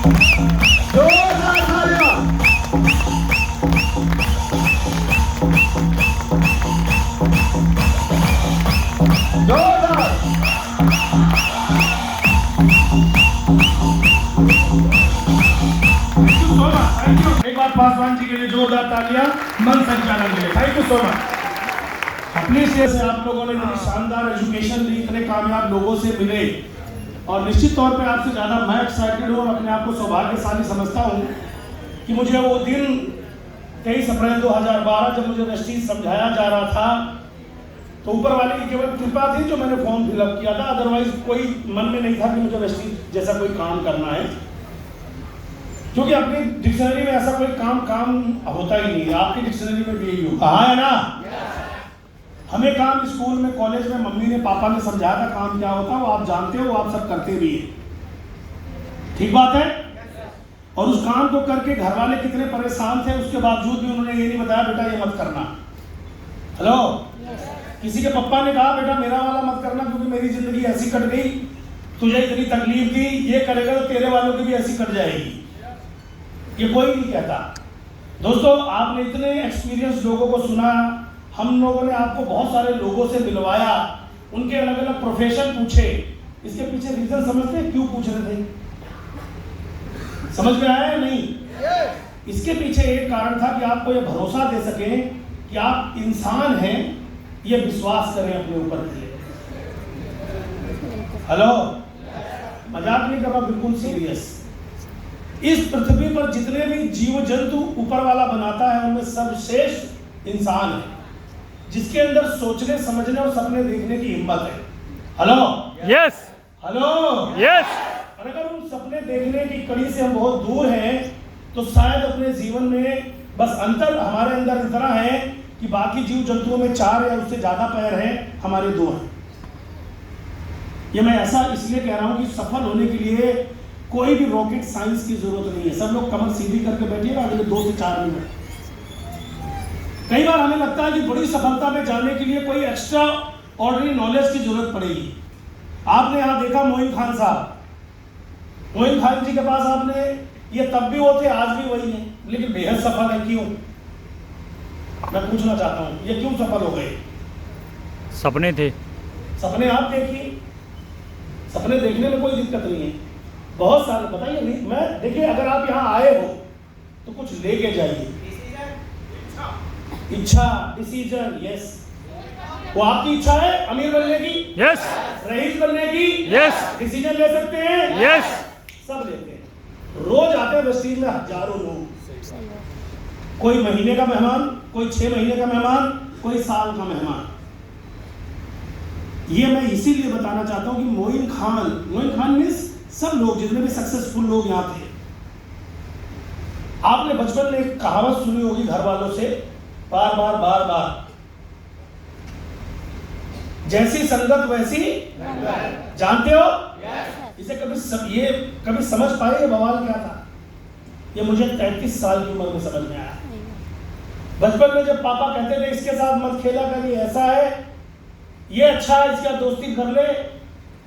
जोरदार तालियां। जोरदार। Thank you. एक बार पासवान जी के लिए जोरदार तालियां मन संचालन के लिए। Thank you so much. अपने से आप लोगों ने इतनी शानदार एजुकेशन ली, इतने कामयाब लोगों से मिले, और निश्चित तौर पे आपसे ज़्यादा मैं एक्साइटेड हूँ और अपने आप को सौभाग्यशाली समझता हूँ कि मुझे वो दिन 23 अप्रैल 2012 जब मुझे वेस्टीज समझाया जा रहा था, तो ऊपर वाले की केवल कृपा थी जो मैंने फॉर्म फिलअप किया था, अदरवाइज कोई मन में नहीं था कि मुझे वेस्टीज जैसा कोई काम करना है, क्योंकि अपनी डिक्शनरी में ऐसा कोई काम होता ही नहीं है। आपकी डिक्शनरी में भी यही होगा, हाँ है ना? हमें काम स्कूल में, कॉलेज में मम्मी ने, पापा ने समझाया था काम क्या होता है, वो आप जानते हो, वो आप सब करते भी हैं। ठीक बात है? और उस काम को करके घर वाले कितने परेशान थे, उसके बावजूद भी उन्होंने ये नहीं बताया बेटा ये मत करना। हेलो, किसी के पापा ने कहा बेटा मेरा वाला मत करना क्योंकि मेरी जिंदगी ऐसी कट गई, तुझे इतनी तकलीफ दी, ये करेगा तो तेरे वालों की भी ऐसी कट जाएगी। ये कोई नहीं कहता। दोस्तों, आपने इतने एक्सपीरियंस लोगों को सुना, हम लोगों ने आपको बहुत सारे लोगों से मिलवाया, उनके अलग अलग प्रोफेशन पूछे, इसके पीछे रीजन समझते हैं क्यों पूछ रहे थे? समझ में आया या नहीं? इसके पीछे एक कारण था कि आपको ये भरोसा दे सकें कि आप इंसान हैं, ये विश्वास करें अपने ऊपर के लिए। हेलो, मजाक नहीं कर रहा, बिल्कुल सीरियस। इस पृथ्वी पर जितने भी जीव जंतु ऊपर वाला बनाता है उनमें सर्वश्रेष्ठ इंसान है, जिसके अंदर सोचने, समझने और सपने देखने की हिम्मत है। Hello, yes, hello, yes. और अगर उन सपने देखने की कड़ी से हम बहुत दूर हैं, तो शायद अपने जीवन में बस अंतर हमारे अंदर इतना है कि बाकी जीव जंतुओं में 4 या उससे ज्यादा पैर हैं, हमारे 2 हैं। ये मैं ऐसा इसलिए कह रहा हूं कि सफल होने के लिए कोई भी रॉकेट साइंस की जरूरत नहीं है। सब लोग कमर सीधी करके बैठिएगा, अगले 2 से 4 मिनट। कई बार हमें लगता है कि बड़ी सफलता में जाने के लिए कोई एक्स्ट्रा ऑर्डिनरी नॉलेज की जरूरत पड़ेगी। आपने यहाँ देखा मोइन खान साहब, मोइन खान जी के पास आपने, ये तब भी वो थे, आज भी वही है, लेकिन बेहद सफल है। क्यों? मैं पूछना चाहता हूँ, ये क्यों सफल हो गए? सपने थे। सपने आप देखिए, सपने देखने में कोई दिक्कत नहीं है, बहुत सारे, बताइए नहीं, मैं देखिए अगर आप यहाँ आए हो तो कुछ लेके जाइए। इच्छा, डिसीजन, यस। वो आपकी इच्छा है अमीर बनने की, यस, रईस बनने की, यस, डिसीजन ले सकते हैं, यस। सब लेते हैं। रोज आते हैं वेस्टीज में हजारों लोग, कोई महीने का मेहमान, कोई 6 महीने का मेहमान, कोई साल का मेहमान। ये मैं इसीलिए बताना चाहता हूं कि मोइन खान मींस सब लोग, जितने भी सक्सेसफुल लोग यहाँ थे। आपने बचपन में एक कहावत सुनी होगी घर वालों से, बार बार, जैसी संगत वैसी, जानते हो? इसे कभी समझ पाए ये बवाल क्या था? ये मुझे 33 साल की उम्र में समझ में आया। बचपन में जब पापा कहते थे इसके साथ मत खेला कर, ये ऐसा है, ये अच्छा है, इसका दोस्ती कर ले,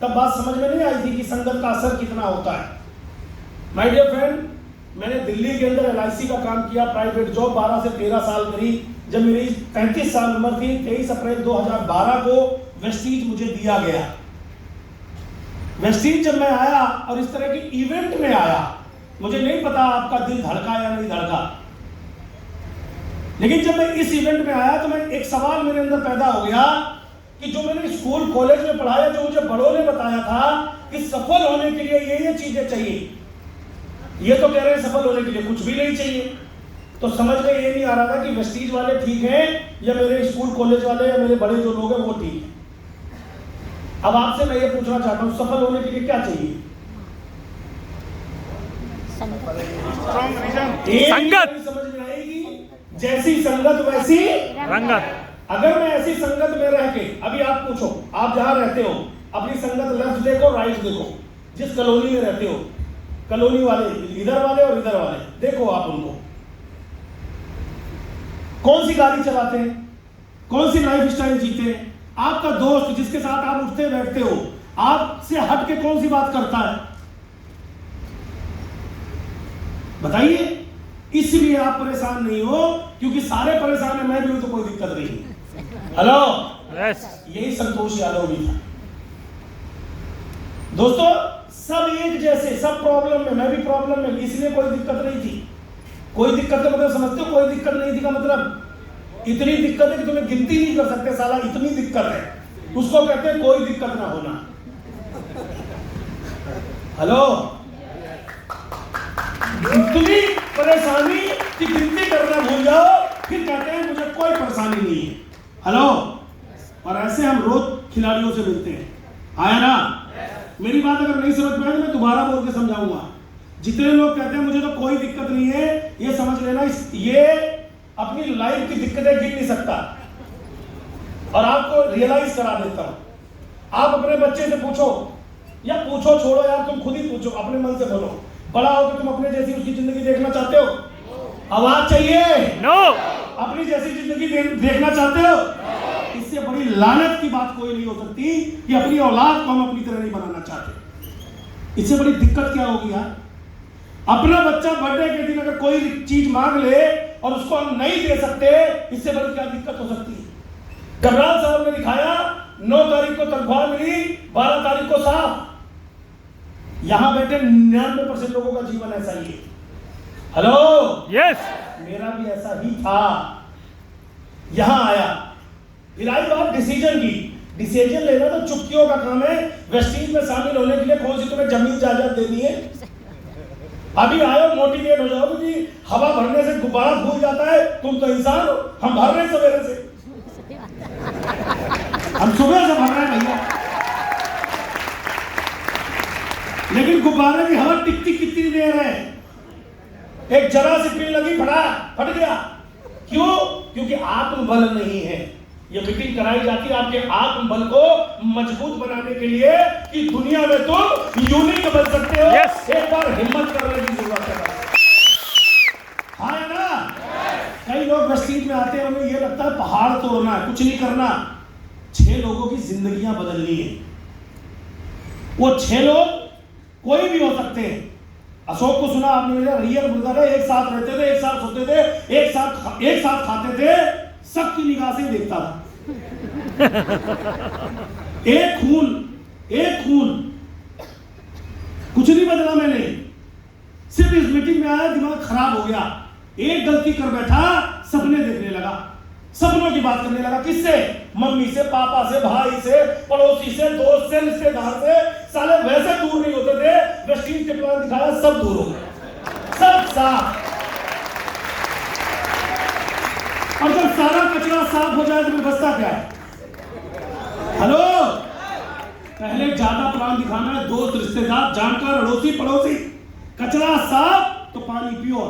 तब बात समझ में नहीं आई थी कि संगत का असर कितना होता है। माय डियर फ्रेंड, मैंने दिल्ली के अंदर LIC का काम किया, प्राइवेट जॉब 12 से 13 साल करी। जब मेरी 35 साल उम्र थी, 23 अप्रैल 2012 को वेस्टीज मुझे दिया गया। वेस्टीज जब मैं आया और इस तरह की इवेंट में आया, मुझे नहीं पता आपका दिल धड़का या नहीं धड़का, लेकिन जब मैं इस इवेंट में आया तो मैं एक सवाल मेरे अंदर पैदा हो गया कि जो मैंने स्कूल कॉलेज में पढ़ाया, जो मुझे बड़ों ने बताया था कि सफल होने के लिए ये चीजें चाहिए, ये तो कह रहे हैं सफल होने के लिए कुछ भी नहीं चाहिए। तो समझ में ये नहीं आ रहा था कि वेस्टीज वाले ठीक हैं या मेरे स्कूल कॉलेज वाले या मेरे बड़े जो लोग हैं वो ठीक है। अब आपसे मैं ये पूछना चाहता हूँ, सफल होने के लिए क्या चाहिए? संगत। समझ में आएगी, जैसी संगत वैसी रंगत। अगर मैं ऐसी संगत में रह के, अभी आप पूछो, आप जहां रहते हो अपनी संगत लेफ्ट देखो, राइट देखो, जिस कॉलोनी में रहते हो, कॉलोनी वाले, इधर वाले और इधर वाले, देखो आप उनको, कौन सी गाड़ी चलाते हैं, कौन सी लाइफ स्टाइल जीते हैं। आपका दोस्त जिसके साथ आप उठते बैठते हो, आपसे हट के कौन सी बात करता है? बताइए, इसलिए आप परेशान नहीं हो, क्योंकि सारे परेशान है, मैं भी हूं तो कोई दिक्कत नहीं। हेलो, यस, यही संतोष यादव भी था। दोस्तों, सब एक जैसे, सब प्रॉब्लम में, मैं भी प्रॉब्लम में, इसलिए कोई दिक्कत नहीं थी। कोई दिक्कत का मतलब समझते हो? कोई दिक्कत नहीं थी का मतलब इतनी दिक्कत है कि तुम्हें गिनती नहीं कर सकते, साला इतनी दिक्कत है, उसको कहते हैं कोई दिक्कत ना होना। हेलो, इतनी परेशानी कि गिनती करना भूल जाओ, फिर कहते हैं मुझे कोई परेशानी नहीं है। हेलो, और ऐसे हम रोज खिलाड़ियों से मिलते हैं, आया ना? मेरी बात अगर नहीं समझ पाए तो मैं दोबारा बोल के समझाऊंगा। जितने लोग कहते हैं मुझे तो कोई दिक्कत नहीं है, ये समझ लेना, ये अपनी लाइफ की दिक्कतें गिन नहीं सकता। और आपको रियलाइज करा देता हूं, आप अपने बच्चे से पूछो, या पूछो छोड़ो यार, तुम खुद ही पूछो, अपने मन से बोलो, बड़ा हो कि तुम अपने जैसी उसकी जिंदगी देखना चाहते हो? आवाज चाहिए, नो। अपनी जैसी जिंदगी देखना चाहते हो? इससे बड़ी लानत की बात कोई नहीं हो सकती कि अपनी औलाद को हम अपनी तरह नहीं बनाना चाहते। इससे बड़ी दिक्कत क्या होगी यार? अपना बच्चा बर्थडे के दिन अगर कोई चीज मांग ले और उसको हम नहीं दे सकते, इससे बड़ी क्या दिक्कत हो सकती है? कमरान साहब ने दिखाया, 9 तारीख को तनख्वाह मिली, 12 तारीख को साफ। यहां बैठे 99% लोगों का जीवन ऐसा ही है। हेलो, यस, मेरा भी ऐसा ही था। यहां आया, फिर आई बात डिसीजन की। डिसीजन लेना तो चुटकियों का काम है। वेस्टीज में शामिल होने के लिए कौन सी तुम्हें जमीन जायदाद देनी है? अभी आयो, मोटिवेट हो जाओ कि हवा भरने से गुब्बारा फूल जाता है, तुम तो इंसान हो, हम भर रहे सवेरे से, हम सुबह से भर रहे हैं भैया, लेकिन गुब्बारे की हवा टिकती कितनी देर है? एक जरा सी पिन लगी, फट गया। क्यों? क्योंकि आत्मबल नहीं है। ये मीटिंग कराई जाती है आपके आत्मबल को मजबूत बनाने के लिए कि दुनिया में तुम यूनिक बन सकते हो। yes. एक बार हिम्मत करने की जरूरत है। हाँ है ना? कई लोग वेस्टीज में आते हैं, उन्हें ये लगता है पहाड़ तोड़ना है, कुछ नहीं करना। 6 लोगों की जिंदगियां बदलनी है। वो 6 लोग कोई भी हो सकते हैं। अशोक को सुना आपने, मेरा रियल ब्रदर है, एक साथ रहते थे, एक साथ सोते थे, एक साथ खाते थे, सबकी निगाह से देखता था। एक खून, कुछ नहीं बदला मैंने, सिर्फ इस मीटिंग में आया, दिमाग खराब हो गया। एक गलती कर बैठा, सपने देखने लगा, सपनों की बात करने लगा। किससे? मम्मी से, पापा से, भाई से, पड़ोसी से, दोस्त से, रिश्तेदार से। साले वैसे दूर नहीं होते थे, वेस्टीज के प्लान दिखाया, सब दूर हो गए, सब साफ। और जब सारा कचरा साफ हो जाए तो व्यवस्था क्या है? हेलो, पहले ज्यादा प्लान दिखाना है, दोस्त, रिश्तेदार, जानकार, अड़ोसी, पड़ोसी, कचरा साफ तो पानी प्योर।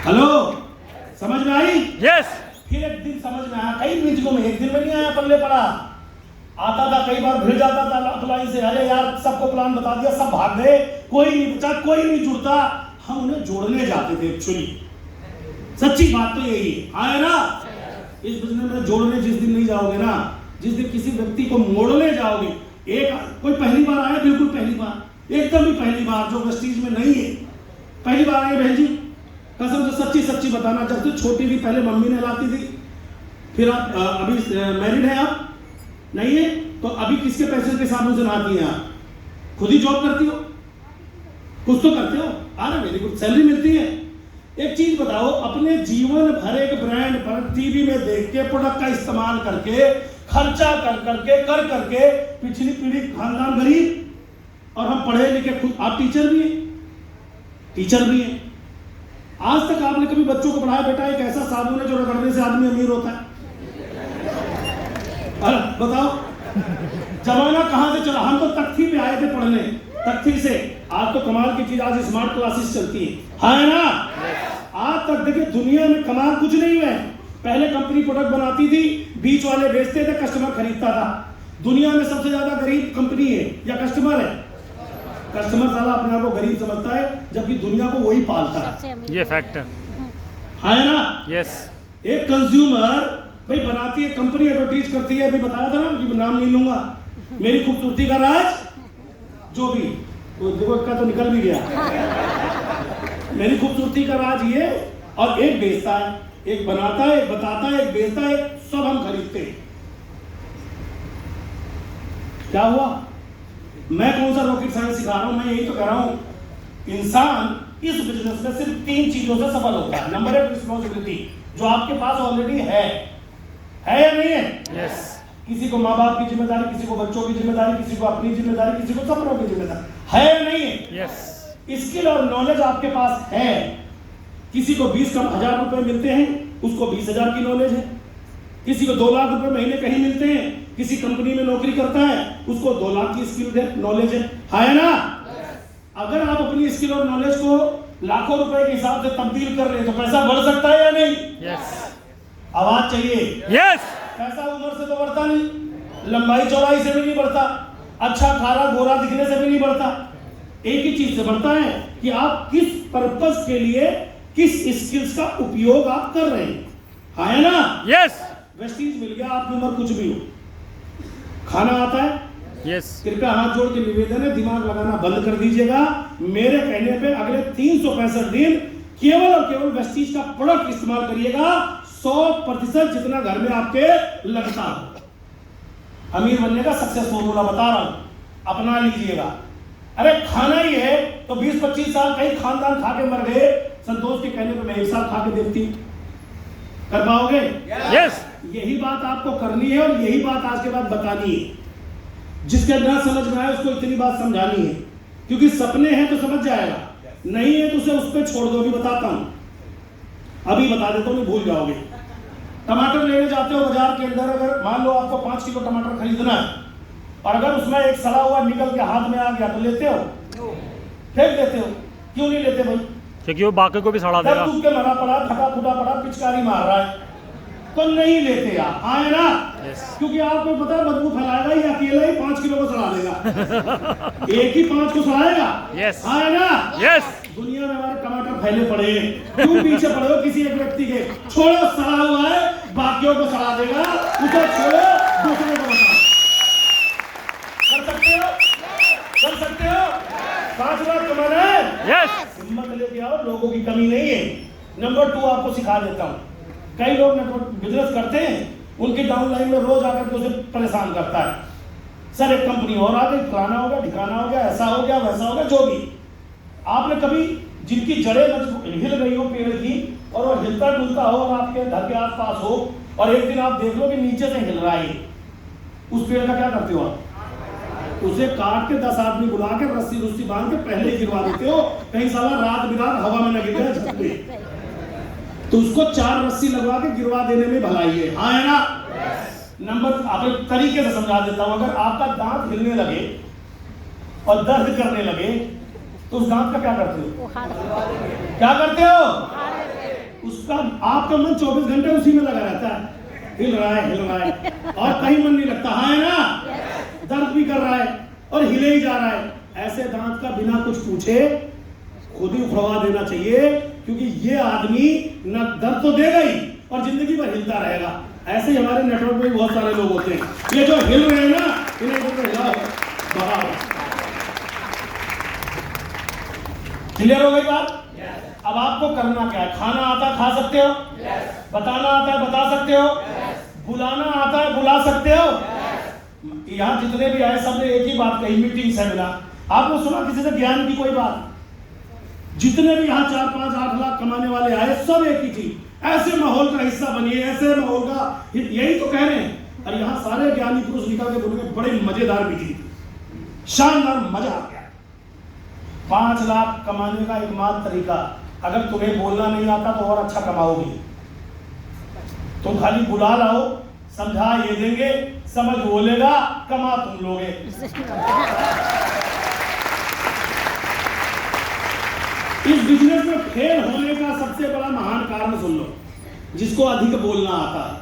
हेलो, समझ में आई? यस। फिर एक दिन समझ में आया, कई मीटिंगों में, एक दिन में नहीं आया, पल्ले पड़ा। आता था, कई बार भिड़ जाता था अप्लाई से, अरे यार सबको प्लान बता दिया, सब भाग गए, कोई नहीं बचा, कोई नहीं जुड़ता। हम उन्हें जोड़ने जाते थे एक्चुअली। सच्ची बात तो यही है, आए ना? इस बिजनेस में जोड़ने जिस दिन नहीं जाओगे ना, जिस दिन किसी व्यक्ति को मोड़ने जाओगे, कोई पहली बार आया, बिल्कुल पहली बार, एकदम ही पहली बार, जो वेस्टीज में नहीं है, पहली बार आए बहन जी, कसम से सच्ची बताना, जब तो छोटी थी पहले मम्मी ने लाती थी, फिर आप अभी मैरिड है, आप नहीं है तो अभी किसके पैसे के सामने से नहाती हैं? आप खुद ही जॉब करती हो, कुछ तो करते हो, अरे मेरी कुछ सैलरी मिलती है। एक चीज बताओ, अपने जीवन भर एक ब्रांड पर टीवी में देख के, प्रोडक्ट का इस्तेमाल करके, खर्चा कर करके पिछली पीढ़ी खानदान गरीब, और हम पढ़े लिखे, खुद आप टीचर भी हैं। आज तक आपने कभी बच्चों को पढ़ाया, बेटा एक ऐसा साबुन है जो रगड़ने से आदमी अमीर होता है? अरे बताओ, जमाना कहां से चला? हम तो तख्ती पे आए थे पढ़ने, तख्ती से। आज तो कमाल की चीज, आज स्मार्ट क्लासेस चलती है ना? आज तक देखिए दुनिया में कमाल कुछ नहीं है। पहले कंपनी प्रोडक्ट बनाती थी, बीच वाले बेचते थे, कस्टमर खरीदता था। दुनिया में सबसे ज्यादा गरीब कंपनी है या कस्टमर है? कस्टमर साला अपने आप को गरीब समझता है, जबकि दुनिया को वही पालता है। ये फैक्ट है ना? यस। एक कंज्यूमर भाई बनाती है कंपनी, एडवर्टीज करती है, अभी बताया था ना कि नाम नहीं लूंगा, मेरी खूबसूरती का राज, जो भी, तो देखो का तो निकल भी गया। मेरी खूबसूरती का राज ये, और एक बेचता है, एक बनाता है, एक बताता है, एक बेचता है, सब हम खरीदते हैं। क्या हुआ? मैं कौन सा रॉकेट साइंस सिखा रहा हूं? मैं यही तो कह रहा हूं, इंसान इस बिजनेस में सिर्फ 3 चीजों से सफल होता है। नंबर 1 रिस्पॉन्सिबिलिटी, जो आपके पास ऑलरेडी है या नहीं है? यस। किसी को माँ बाप की जिम्मेदारी, किसी को बच्चों की जिम्मेदारी, किसी को अपनी जिम्मेदारी, किसी को सपनों की जिम्मेदारी, है या नहीं है? यस। स्किल और नॉलेज आपके पास है। किसी को 20,000 रुपए मिलते हैं, उसको 20,000 की नॉलेज है। किसी को 2 लाख रुपए महीने कहीं मिलते हैं, किसी कंपनी में नौकरी करता है, उसको 2 लाख की स्किल है, नॉलेज है ना? अगर आप अपनी स्किल और नॉलेज को लाखों रुपए के हिसाब से तब्दील कर रहे हैं तो पैसा बढ़ सकता है या नहीं? यस। आवाज चाहिए। यस। पैसा उम्र से तो बढ़ता नहीं, लंबाई चौड़ाई से भी नहीं बढ़ता, अच्छा खारा गोरा दिखने से भी नहीं बढ़ता। एक ही चीज से बढ़ता है कि आप किस पर्पस के लिए, किस स्किल्स का उपयोग आप कर रहे हैं, है ना? यस। वेस्टीज मिल गया, आपकी उम्र कुछ भी हो, खाना आता है? यस। कृपया हाथ जोड़ के निवेदन है, दिमाग लगाना बंद कर दीजिएगा। मेरे कहने पे अगले 365 दिन केवल और केवल वेस्टीज का प्रोडक्ट इस्तेमाल करिएगा, 100% जितना घर में आपके लगता हो। अमीर बनने का सक्सेस फॉर्मूला बता रहा हूं, अपना लीजिएगा। अरे खाना ही है तो 20-25 साल कहीं खानदान खा के मर गए, संतोष के कहने पे मैं 1 साल खा के देखती, कर पाओगे? यस। यही बात आपको करनी है और यही बात आज के बाद बतानी है। जिसके ना समझ में आए उसको इतनी बात समझानी है, क्योंकि सपने हैं तो समझ जाएगा, नहीं है तो उसे उस पर छोड़ दो। अभी बताता हूं, अभी बता देता हूं, नहीं भूल जाओगे। टमाटर लेने जाते हो बाजार के अंदर, अगर मान लो आपको 5 किलो टमाटर खरीदना है और अगर उसमें एक सड़ा हुआ निकल के हाथ में आ गया तो लेते हो? फेंक देते हो? क्यों नहीं लेते भाई? क्योंकि वो बाकी को भी सड़ा देगा। तब के मरा पड़ा, थका फूटा पड़ा, पिचकारी मार रहा है तो नहीं लेते आप, आए ना? क्योंकि आपको पता है बदबू फैलाएगा, ये अकेला ही 5 किलो को सड़ा देगा। एक ही 5 को सड़ाएगा, आए ना? यस। दुनिया में हमारे टमाटर फैले पड़े हैं, क्यों पीछे पड़े हो किसी एक व्यक्ति के? छोड़ो, सड़ा हुआ है, बाकियों को सड़ा देगा, उसे छोड़ो, दूसरे को बताओ। कर सकते हो? कर सकते हो? 5 लाख कमाना है? यस। हिम्मत लेके आओ, लोगों की कमी नहीं है। नंबर 2 आपको सिखा देता हूं। कई लोग बिजनेस करते हैं, उनकी डाउनलाइन में रोज आकर के उसे परेशान करता है, सर एक कंपनी और आ गई, फलाना हो गया, ठिकाना हो गया, ऐसा हो गया, वैसा हो गया, जो भी। आपने कभी जिनकी जड़ें हिल रही हो पेड़ की और वो हिलता डुलता हो और आपके घर के आसपास हो और एक दिन आप देख लो कि नीचे से हिल रहा है, उस पेड़ का क्या करते हो आप? उसे काट के 10 आदमी बुला के रस्सी बांध के पहले ही गिरवा देते हो, कहीं साला रात बिरात हवा में न गिर जाए छत पे, तो उसको 4 रस्सी लगवा के गिरवा देने में भलाई है, हाँ है ना? नंबर आप एक तरीके से समझा देता हूं, अगर आपका दांत हिलने लगे और दर्द करने लगे तो उस दांत का क्या करते हो? क्या करते हो? उसका आपका मन 24 घंटे उसी में लगा रहता है, हिल रहा है और कहीं मन नहीं लगता, हाँ है ना? दर्द भी कर रहा है और हिले ही जा रहा है। ऐसे दांत का बिना कुछ पूछे खुद ही उखड़वा देना चाहिए, क्योंकि ये आदमी न दर्द तो देगा ही और जिंदगी भर हिलता रहेगा। ऐसे ही हमारे नेटवर्क में बहुत सारे लोग होते हैं, ये जो हिल रहे हैं ना, इन्हें हिलाओ, बढ़ाओ। क्लियर हो गई बात? अब आपको करना क्या है? खाना आता है, खा सकते हो? बताना आता है, बता सकते हो? बुलाना आता है, बुला सकते हो? यहाँ जितने भी आए सबने एक ही बात कही, मीटिंग सेमिनार। आपने सुना किसी से ज्ञान की कोई बात? जितने भी यहाँ 4, 5, 8 लाख कमाने वाले आए, सब एक ही चीज, ऐसे माहौल का हिस्सा बनिए, ऐसे माहौल का, यही तो कह रहे हैं। और यहाँ सारे ज्ञानी पुरुष निकल के बोलेंगे बड़े मजेदार मीटिंग, शानदार, मजा आ गया। 5 लाख कमाने का एकमात्र तरीका, अगर तुम्हें बोलना नहीं आता तो और अच्छा कमाओगे। तुम खाली बुला लाओ, समझा ये देंगे, समझ वो लेगा, कमा तुम लोगे। इस बिजनेस में फेल होने का सबसे बड़ा महान कारण सुन लो, जिसको अधिक बोलना आता है।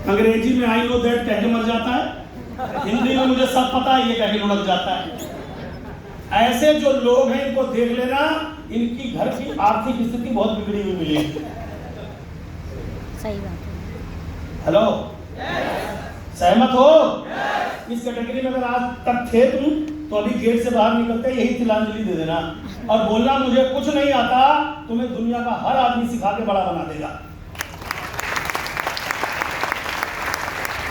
अंग्रेजी में आई नो दैट कह के मर जाता है, हिंदी में मुझे सब पता है ये कह के लुढ़क जाता है। ऐसे जो लोग हैं इनको देख लेना, इनकी घर की आर्थिक स्थिति बहुत बिगड़ी हुई मिलेगी। सही बात है। हेलो, सहमत हो? इस कैटेगरी में अगर आज तक थे तुम तो अभी गेट से बाहर निकलते यही तिलांजलि दे देना और बोलना मुझे कुछ नहीं आता, तुम्हें दुनिया का हर आदमी सिखा के बड़ा बना देगा।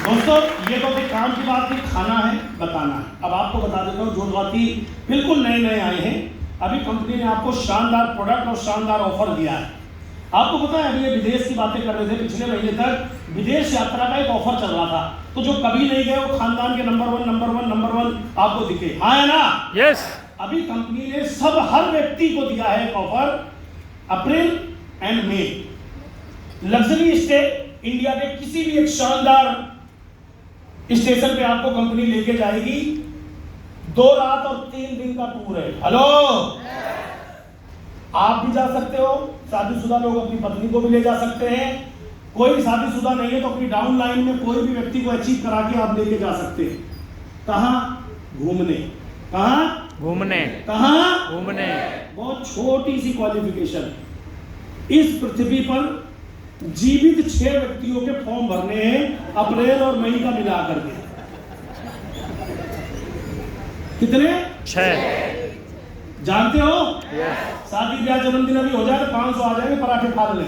दोस्तों ये तो भी काम की बात थी, खाना है बताना है। अब आपको बता देता हूँ, जो साथी बिल्कुल नए नए आए हैं, अभी कंपनी ने आपको शानदार प्रोडक्ट और शानदार ऑफर दिया है। आपको पता है अभी ये विदेश की बातें कर रहे थे, पिछले महीने तक विदेश यात्रा का एक ऑफर चल रहा था, तो जो कभी नहीं गए वो खानदान के नंबर वन आपको दिखे, हाँ है ना? यस। अभी कंपनी ने सब हर व्यक्ति को दिया है एक offer, April and May luxury stay India के किसी भी एक शानदार स्टेशन पे आपको कंपनी लेके जाएगी। 2 रात और 3 दिन का टूर है। हेलो, आप भी जा सकते हो, शादीशुदा लोग अपनी पत्नी को भी ले जा सकते हैं, कोई शादीशुदा नहीं है तो अपनी डाउन लाइन में कोई भी व्यक्ति को अचीव करा के आप लेके जा सकते हैं। कहाँ? घूमने। कहाँ? घूमने। कहाँ? घूमने। बहुत छोटी सी क्वालिफिकेशन, इस पृथ्वी पर जीवित 6 व्यक्तियों के फॉर्म भरने हैं अप्रैल और मई का मिला करके। कितने? 6। जानते हो? शादी ब्याह जन्मदिन अभी हो जाए तो 500 आ जाएंगे, पराठे खा ले।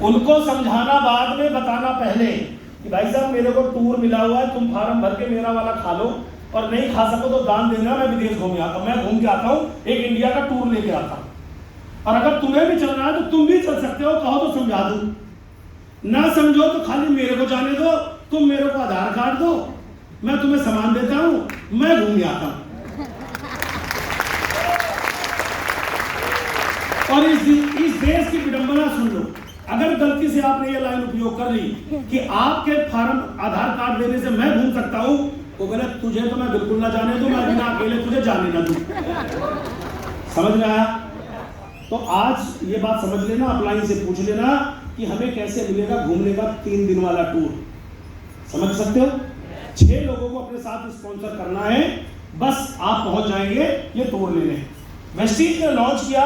उनको समझाना बाद में, बताना पहले कि भाई साहब मेरे को टूर मिला हुआ है, तुम फार्म भर के मेरा वाला खा लो, और नहीं खा सको तो दान देना, मैं विदेश घूम आता हूं, मैं घूम के आता हूं, एक इंडिया का टूर लेके आता हूं, और अगर तुम्हें भी चलना है तो तुम भी चल सकते हो, कहो तो समझा दूं, ना समझो तो खाली मेरे को जाने दो, तुम मेरे को आधार कार्ड दो, मैं तुम्हें सामान देता हूं, मैं घूम आता हूं। और इस देश की विडंबना सुन लो, अगर गलती से आपने ये लाइन उपयोग कर ली कि आपके फार्म आधार कार्ड देने से मैं घूम सकता हूं, तो गलत, तुझे तो मैं बिल्कुल ना जाने दूं, मैं बिना अकेले तुझे जाने ना दूं। समझ में आया? तो आज ये बात समझ लेना, अपलाइन से पूछ लेना कि हमें कैसे मिलेगा घूमने का 3 दिन वाला टूर। समझ सकते हो? 6 लोगों को अपने साथ स्पॉन्सर करना है, बस आप पहुंच जाएंगे ये टूर लेने। वेस्टीज ने लॉन्च किया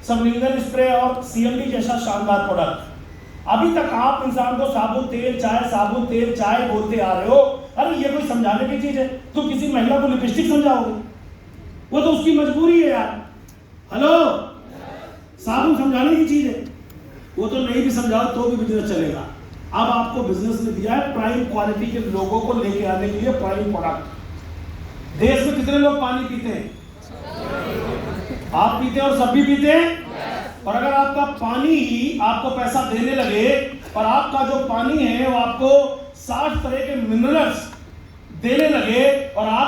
सबलिंगल स्प्रे और सीएमडी जैसा शानदार प्रोडक्ट। अभी तक आप इंसान को साबुन तेल चाय बोलते आ रहे हो, अरे ये कोई समझाने की चीज है? तो किसी महिला को लिपस्टिक समझाओगे? वो तो उसकी मजबूरी है यार। हेलो, साबुन समझाने की चीज है? वो तो नहीं भी समझाओ तो भी बिजनेस चलेगा। अब आपको बिजनेस में दिया है प्राइम क्वालिटी के लोगों को लेके आने के लिए प्राइम प्रोडक्ट। देश में कितने लोग पानी पीते हैं? आप पीते हैं और सब भी पीते हैं। और अगर आपका पानी ही आपको पैसा देने लगे और आपका जो पानी है वो आपको 60 तरह के मिनरल्स देने लगे और आप